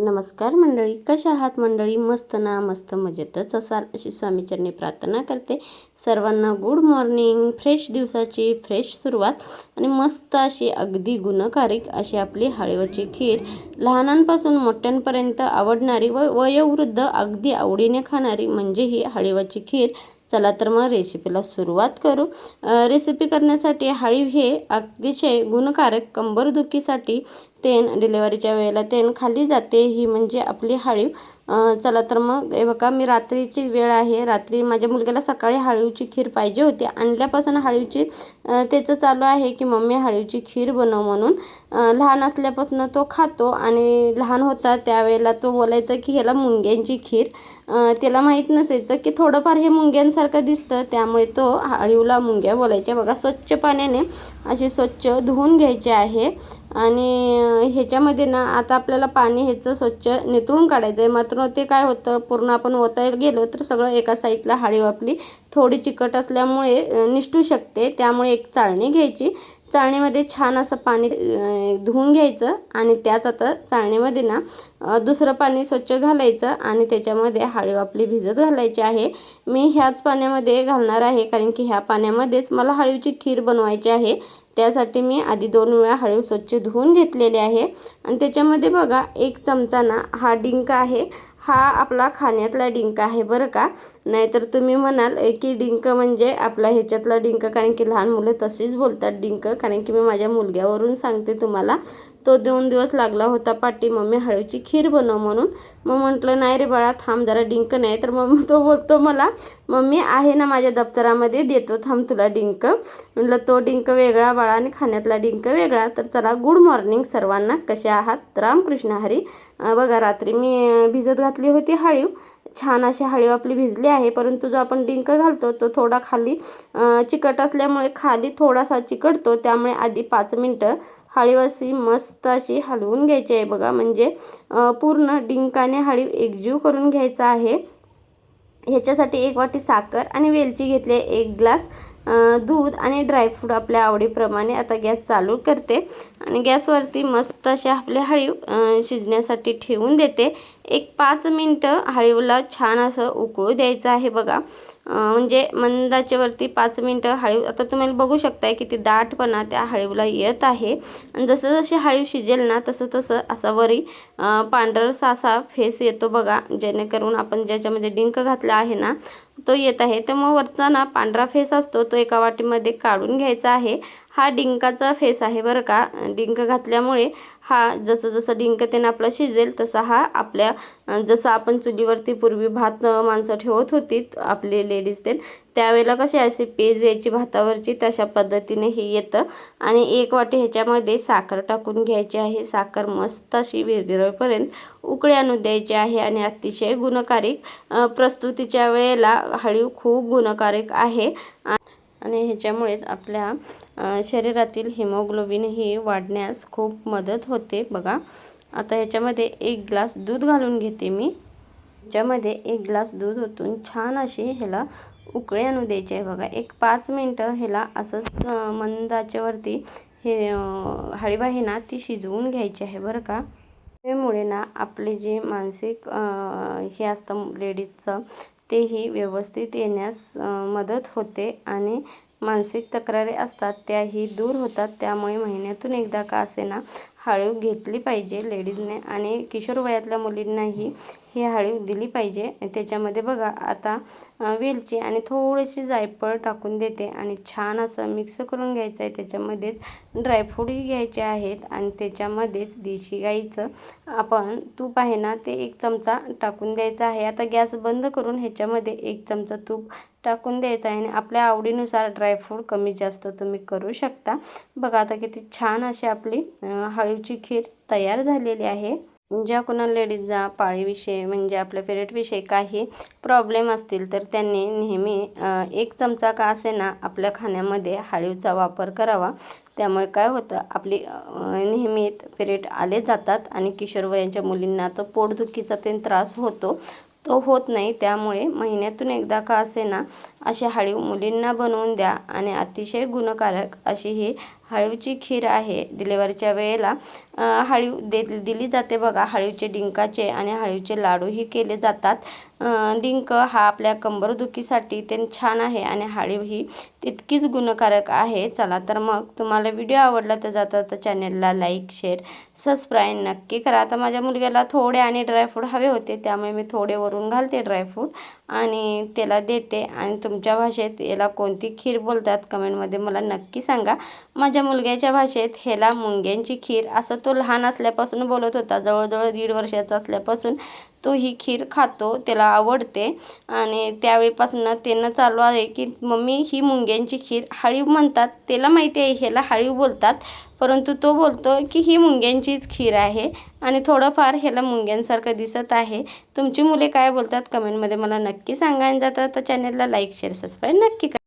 नमस्कार मंडळी, कशा आहात मंडळी? मस्त ना? मस्त मजेतच असाल अशी स्वामीचरणी प्रार्थना करते. सर्वांना गुड मॉर्निंग. फ्रेश दिवसाची फ्रेश सुरुवात आणि मस्त अशी अगदी गुणकारिक अशी आपली हळीवाची खीर, लहानांपासून मोठ्यांपर्यंत आवडणारी व वयोवृद्ध अगदी आवडीने खाणारी म्हणजे ही हळीवाची खीर. चला तर मग रेसिपीला सुरुवात करू. रेसिपी करण्यासाठी हळीव हे अतिशय गुणकारक, कंबरदुखीसाठी तेन डिलेवरीच्या वेळेला तेन खाल्ली जाते ही म्हणजे आपली हळीव. चला तर मग हे बघा, मी रात्रीची वेळ आहे. रात्री माझ्या मुलग्याला सकाळी हळीवची खीर पाहिजे होती. आणल्यापासून हळीवची त्याचं चालू आहे की मम्मी हळीवची खीर बनव म्हणून. लहान असल्यापासून तो खातो आणि लहान होता त्यावेळेला तो बोलायचा की ह्याला मुंग्यांची खीर. त्याला माहीत नसायचं की थोडंफार हे मुंग्यांसारखं दिसतं, त्यामुळे तो हळीवला मुंग्या बोलायच्या. बघा, स्वच्छ पाण्याने असे स्वच्छ धुवून घ्यायचे आहे आणि ह्याच्यामध्ये ना आता आपल्याला पाणी ह्याचं स्वच्छ निथळून काढायचं आहे. मात्र ते काय होतं, पूर्ण आपण ओतायला गेलो तर सगळं एका साईडला हळीव आपली थोडी चिकट असल्यामुळे निसटू शकते. त्यामुळे एक चाळणी घ्यायची. चाळणीमध्ये छान असं पाणी धुवून घ्यायचं आणि त्याच आता चाळणीमध्ये ना दुसरं पाणी स्वच्छ घालायचं आणि त्याच्यामध्ये हळीव आपली भिजत घालायची आहे. मी ह्याच पाण्यामध्ये घालणार आहे कारण की ह्या पाण्यामध्येच मला हळीवची खीर बनवायची आहे. त्यासाठी मी आधी 2 वेळा हळीव स्वच्छ धुवून घेतलेले आहे आणि त्याच्यामध्ये बघा 1 चमचा ना हा डिंक आहे. हा आपला खाण्यातला डिंक आहे बरं का. नाहीतर तुम्ही म्हणाल की डिंक म्हणजे आपला ह्याच्यातला डिंक, कारण की लहान मुलं तशीच बोलतात डिंक. कारण की मी माझ्या मुलग्यावरून सांगते तुम्हाला. तो 2 दिवस लागला होता पाठी मम्मी हळीवची खीर बनव म्हणून. मग म्हटलं नाही रे बाळा, थांब जरा, डिंक नाही. तर मग तो बोलतो मला, मम्मी आहे ना माझ्या दप्तरामध्ये, देतो थांब तुला डिंक. म्हटलं तो डिंक वेगळा बाळा आणि खाण्यातला डिंक वेगळा. तर चला, गुड मॉर्निंग सर्वांना. कसे आहात? रामकृष्ण हरी. बघा, रात्री मी भिजत घातली होती हळीव. छान अशी हळीव आपली भिजली आहे, परंतु जो आपण डिंक घालतो तो थोडा खाली चिकट असल्यामुळे खाली थोडासा चिकटतो. त्यामुळे आधी 5 मिनटं हळीव अशी मस्त अशी हलवून घ्यायची आहे बघा. म्हणजे पूर्ण डिंकाने हळीव एकजीव करून घ्यायचा आहे. ह्याच्यासाठी 1 वाटी साखर आणि वेलची घेतली, 1 ग्लास दूध आणि ड्रायफ्रूट आपल्या आवडीप्रमाणे. आता गॅस चालू करते आणि गॅसवरती मस्त असे आपले हळीव शिजण्यासाठी ठेवून देते. 5 मिनटं हळीवला छान असं उकळू द्यायचं आहे बघा. म्हणजे मंद आचेवरती 5 मिनटं हळीव. आता तुम्ही बघू शकताय किती दाटपणा त्या हळीवला येत आहे आणि जसं जशी हळीव शिजेल ना तसं तसं असा वरी पांढरसा असा फेस येतो बघा, जेणेकरून आपण ज्याच्यामध्ये डिंक घातला आहे ना तो येत आहे. तर मग वरचा ना पांढरा फेस असतो तो एका वाटीमध्ये काढून घ्यायचा आहे. हा डिंकाचा फेस आहे बरं का. डिंक घातल्यामुळे हा जसं जसं डिंक त्यानं आपलं शिजेल तसा हा आपल्या जसं आपण चुलीवरती पूर्वी भात माणसं ठेवत होती आपले लेडीज त्यावेळेला कशी अशी पेज यायची भातावरची, तशा पद्धतीने हे येतं. आणि 1 वाटी ह्याच्यामध्ये साखर टाकून घ्यायची आहे. साखर मस्त अशी विरघळेपर्यंत उकळी आणू द्यायची आहे आणि अतिशय गुणकारिक, प्रस्तुतीच्या वेळेला हळीव खूप गुणकारक आहे आणि ह्याच्यामुळेच आपल्या शरीरातील हिमोग्लोबिनही वाढण्यास खूप मदत होते बघा. आता ह्याच्यामध्ये 1 ग्लास दूध घालून घेते मी. ह्याच्यामध्ये 1 ग्लास दूध ओतून छान अशी ह्याला उकळी आणू द्यायची आहे बघा. 5 मिनटं ह्याला असंच मंद आचेवरती हे हळीव आहे ना ती शिजवून घ्यायची आहे बरं का. त्यामुळे ना आपले जे मानसिक हे असतं लेडीजचं तेही व्यवस्थित येण्यास मदत होते आणि मानसिक तक्रारी असतात त्याही दूर होतात. त्यामुळे महिन्यातून एकदा का असेना हळीव घेतली पाहिजे लेडीजने आणि किशोर वयातल्या मुलींनाही ही हळीव दिली पाहिजे. त्याच्यामध्ये बघा आता वेलची आणि थोडीशी जायफळ टाकून देते आणि छान असं मिक्स करून घ्यायचं आहे. त्याच्यामध्येच ड्रायफ्रूटही घ्यायचे आहेत आणि त्याच्यामध्येच देशी गाईचं आपण तूप आहे ना ते 1 चमचा टाकून द्यायचं आहे. आता गॅस बंद करून ह्याच्यामध्ये 1 चमचा तूप टाकून द्यायचं आहे आणि आपल्या आवडीनुसार ड्रायफ्रूट कमी जास्त तुम्ही करू शकता. बघा आता किती छान अशी आपली हळीवची खीर तयार झालेली आहे. ज्या कोणाला लेडीजचा पाळीविषयी म्हणजे आपल्या पिरियडविषयी काही प्रॉब्लेम असतील तर त्यांनी नेहमी 1 चमचा का असेना आपल्या खाण्यामध्ये हळीवचा वापर करावा. त्यामुळे काय होतं, आपली नेहमीत पिरियड आले जातात आणि किशोर वयाच्या मुलींना तो पोटदुखीचा त्रास होतो, तो होत नाही. त्यामुळे महिन्यातून एकदा का असेना अशी हळीव मुलींना बनवून द्या आणि अतिशय गुणकारक अशी ही हळीवची खीर आहे. डिलिव्हरीच्या वेळेला हळीव दिली जाते बघा. हळीवचे डिंकाचे आणि हळीवचे लाडूही केले जातात. डिंक हा आपल्या कंबरदुखीसाठी ते छान आहे आणि हळीव ही तितकीच गुणकारक आहे. चला तर मग तुम्हाला व्हिडिओ आवडला तर जाता तर चॅनलला लाईक शेअर सबस्क्राईब नक्की करा. आता माझ्या मुलग्याला थोडे आणि ड्रायफ्रूट हवे होते, त्यामुळे मी थोडे वरून घालते ड्रायफ्रूट आणि त्याला देते. आणि तुमच्या भाषेत याला कोणती खीर बोलतात कमेंटमध्ये मला नक्की सांगा. माझ्या मुलग्याच्या भाषेत ह्याला मुंग्यांची खीर असं तो लहान असल्यापासून बोलत होता. जवळजवळ 1.5 वर्षाचा असल्यापासून तो ही खीर खातो, त्याला आवडते. आणि त्यावेळीपासून त्यानं चालू आहे की मम्मी ही मुंग्यांची खीर, हळीव म्हणतात, त्याला माहिती आहे ह्याला हळीव बोलतात, परंतु तो बोलतो की ही मुंग्यांचीच खीर आहे आणि थोडंफार ह्याला मुंग्यांसारखं दिसत आहे. तुमची मुले काय बोलतात कमेंटमध्ये मला नक्की सांगा. आणि जाता तर चॅनलला लाईक शेअर सबस्क्राईब नक्की करा.